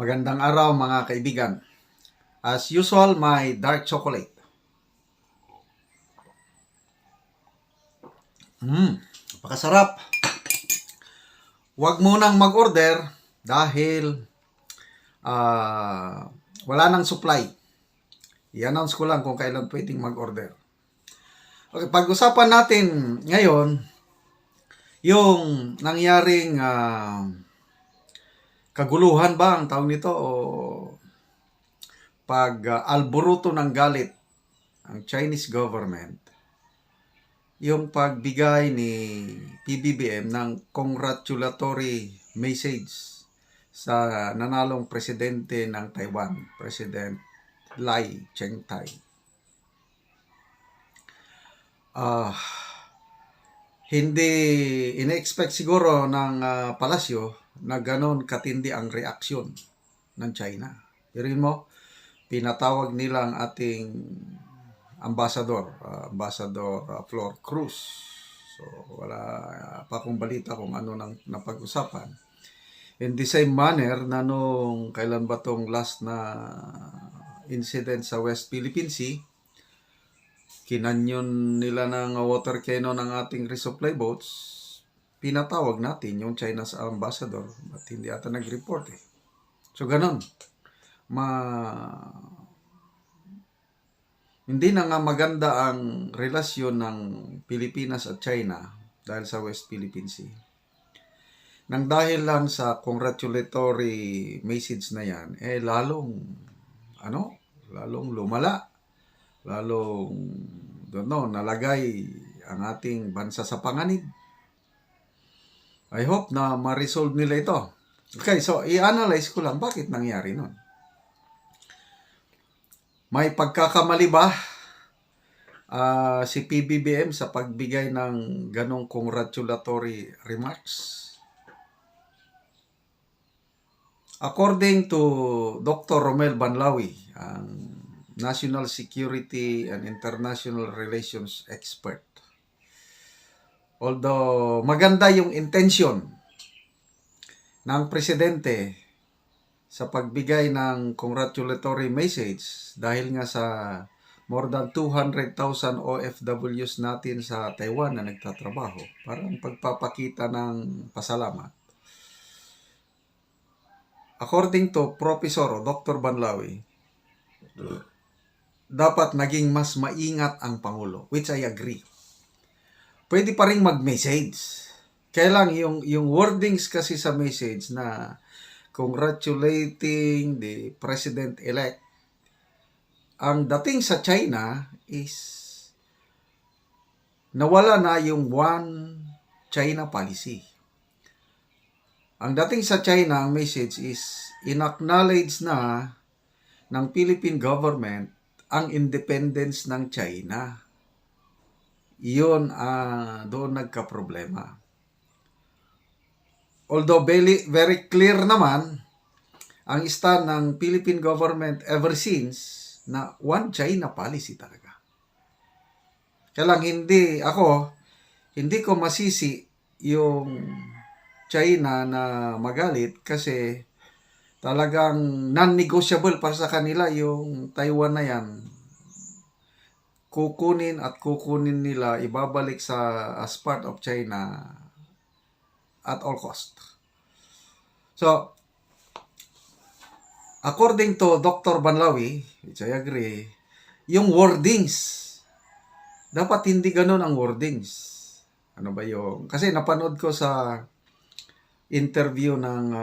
Magandang araw mga kaibigan. As usual, my dark chocolate. Napakasarap. Huwag munang mag-order dahil wala nang supply. I-announce ko lang kung kailan pwedeng mag-order. Okay, pag-usapan natin ngayon yung nangyaring kaguluhan ba ang tawag nito o pag-alboruto ng galit ang Chinese government, yung pagbigay ni PBBM ng congratulatory message sa nanalong presidente ng Taiwan, President Lai Ching-tai. Hindi ina-expect siguro ng palasyo na ganon katindi ang reaksyon ng China. Irin mo, pinatawag nila ang ating Ambassador Flor Cruz. So, wala pa akong balita kung ano nang napag-usapan. In the same manner na nung kailan ba tong last na incident sa West Philippine Sea, kinanyon nila ng water cannon ng ating resupply boats, pinatawag natin yung China's ambassador, but hindi ata nag-report eh. So, ganon. Hindi na nga maganda ang relasyon ng Pilipinas at China dahil sa West Philippine Sea. Nang dahil lang sa congratulatory message na yan, lalong lumala. Lalong, nalagay ang ating bansa sa panganib. I hope na ma-resolve nila ito. Okay, so i-analyze ko lang bakit nangyari nun. May pagkakamali ba si PBBM sa pagbigay ng ganong congratulatory remarks? According to Dr. Romel Banlawi, ang National Security and International Relations expert, although maganda yung intention ng presidente sa pagbigay ng congratulatory message dahil nga sa more than 200,000 OFWs natin sa Taiwan na nagtatrabaho, parang pagpapakita ng pasalamat. According to Professor Dr. Banlawi, dapat naging mas maingat ang Pangulo, which I agree. Pwede pa rin mag-message. Kaya lang yung wordings kasi sa message na congratulating the President-elect, ang dating sa China is nawala na yung one China policy. Ang dating sa China, ang message is in-acknowledge na ng Philippine government ang independence ng China. Iyon doon nagka-problema. Although very clear naman ang stand ng Philippine government ever since na one China policy talaga. Kaya lang hindi ko masisi yung China na magalit kasi talagang non-negotiable para sa kanila yung Taiwan na yan. Kukunin nila, ibabalik as part of China at all cost. So, according to Dr. Banlawi, which I agree, yung wordings, dapat hindi ganun ang wordings. Ano ba yung... Kasi napanood ko sa interview ng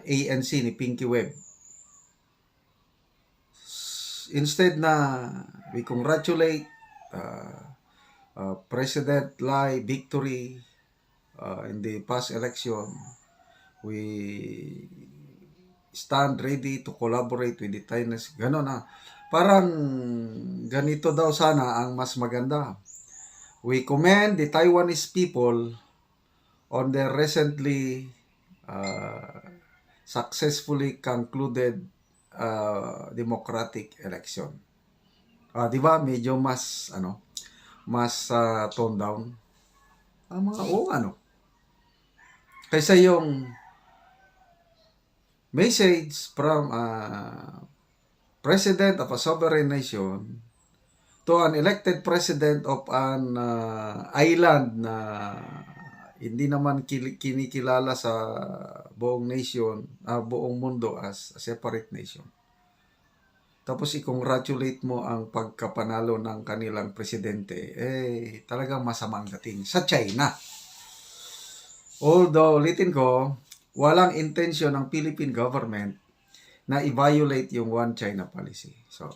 ANC ni Pinky Webb. Instead na we congratulate President Lai victory in the past election, we stand ready to collaborate with the Chinese. Ganon na. Parang ganito daw sana ang mas maganda. We commend the Taiwanese people on their recently successfully concluded democratic election. Di ba? Medyo mas tone down. Kaysa yung message from a president of a sovereign nation to an elected president of an island na hindi naman kinikilala sa buong nation, buong mundo as a separate nation. Tapos i-congratulate mo ang pagkapanalo ng kanilang presidente, talagang masamang dating sa China. Although, ulitin ko, walang intensyon ng Philippine government na i-violate yung One China policy. So,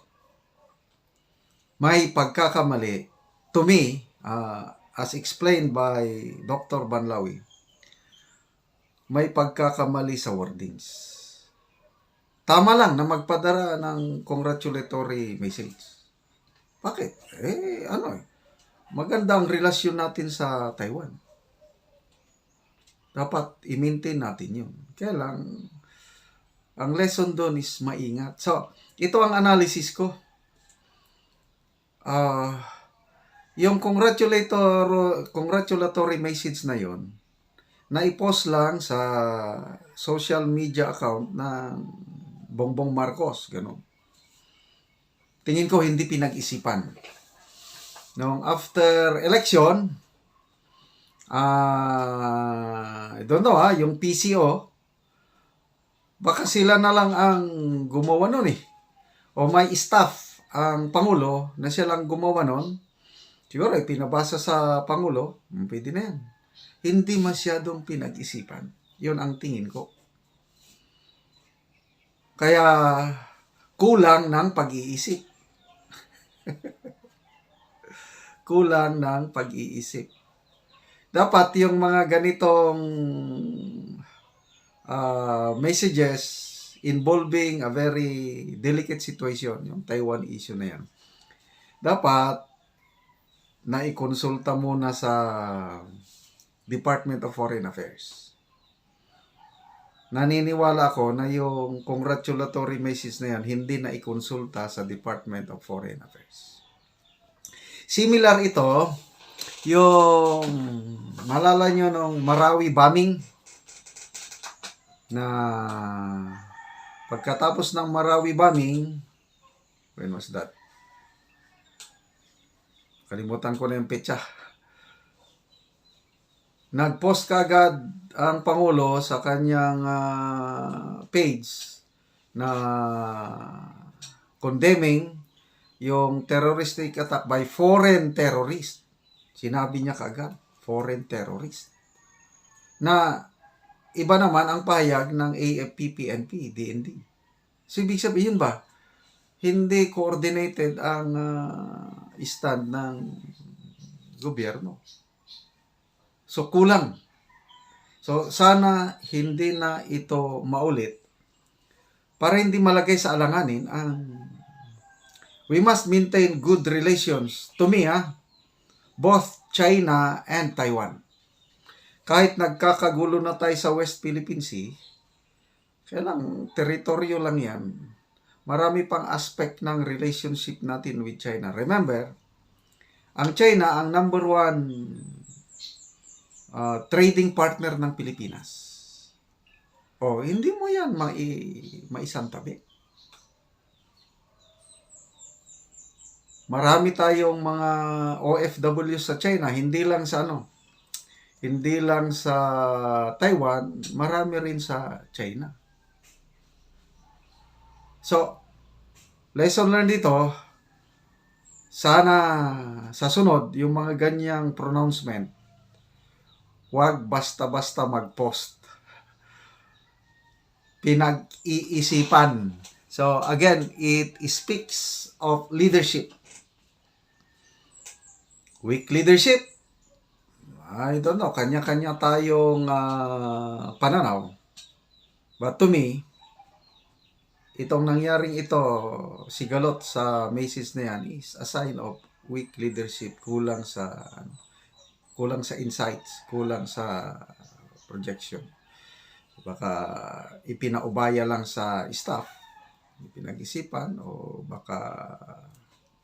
may pagkakamali, to me, as explained by Dr. Banlawi, may pagkakamali sa wordings. Tama lang na magpadala ng congratulatory message. Bakit? Maganda ang relasyon natin sa Taiwan. Dapat i-maintain natin yun. Kaya lang, ang lesson doon is maingat. So, ito ang analysis ko. Yung congratulatory message na yon, na-post lang sa social media account ng Bongbong Marcos, gano'n. Tingin ko hindi pinag-isipan. Noong after election, I don't know yung PCO, baka sila na lang ang gumawa nun O may staff ang Pangulo na silang gumawa nun, siguro pinabasa sa Pangulo, pwede na yan. Hindi masyadong pinag-isipan. Yun ang tingin ko. Kaya kulang ng pag-iisip. Kulang ng pag-iisip. Dapat yung mga ganitong messages involving a very delicate situation, yung Taiwan issue na yan, dapat na ikonsulta muna sa Department of Foreign Affairs. Naniniwala ako na yung congratulatory message na yan hindi na ikonsulta sa Department of Foreign Affairs. Similar ito, yung malala nyo nung Marawi bombing, na pagkatapos ng Marawi bombing, when was that? Kalimutan ko na yung petsa. Nag-post kagad ang Pangulo sa kanyang page na condemning yung terroristic attack by foreign terrorists. Sinabi niya kagad, foreign terrorists. Na iba naman ang pahayag ng AFP, PNP, DND. So, ibig sabihin ba, hindi coordinated ang stand ng gobyerno. So, kulang. So, sana hindi na ito maulit para hindi malagay sa alanganin ang we must maintain good relations, to me, both China and Taiwan. Kahit nagkakagulo na tayo sa West Philippine Sea, kaya lang, teritoryo lang yan. Marami pang aspect ng relationship natin with China. Remember, ang China ang number one trading partner ng Pilipinas. Hindi mo yan maisantabi. Marami tayong mga OFW sa China, hindi lang sa Taiwan, marami rin sa China. So, lesson learned dito, sana sa sunod, yung mga ganyang pronouncement, huwag basta-basta mag-post. Pinag-iisipan. So, again, it speaks of leadership. Weak leadership, I don't know, kanya-kanya tayong pananaw. But to me, itong nangyaring ito, sigalot sa message na yan is a sign of weak leadership, kulang sa insights, kulang sa projection. Baka ipinaubaya lang sa staff, pinag-isipan, o baka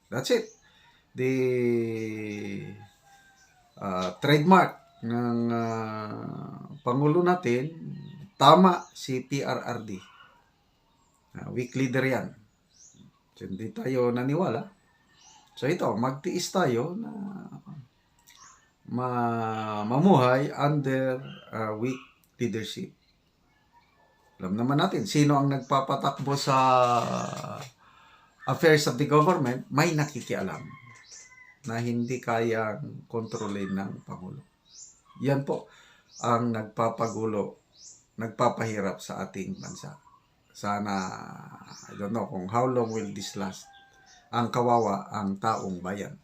that's it. The trademark ng Pangulo natin, tama si PRRD. Weak leader yan. So, hindi tayo naniwala. So ito, magtiis tayo na mamuhay under weak leadership. Alam naman natin, sino ang nagpapatakbo sa affairs of the government, may nakikialam na hindi kayang kontrolin ng Pangulo. Yan po ang nagpapagulo, nagpapahirap sa ating bansa. Sana, I don't know kung how long will this last. Ang kawawa ang taong bayan.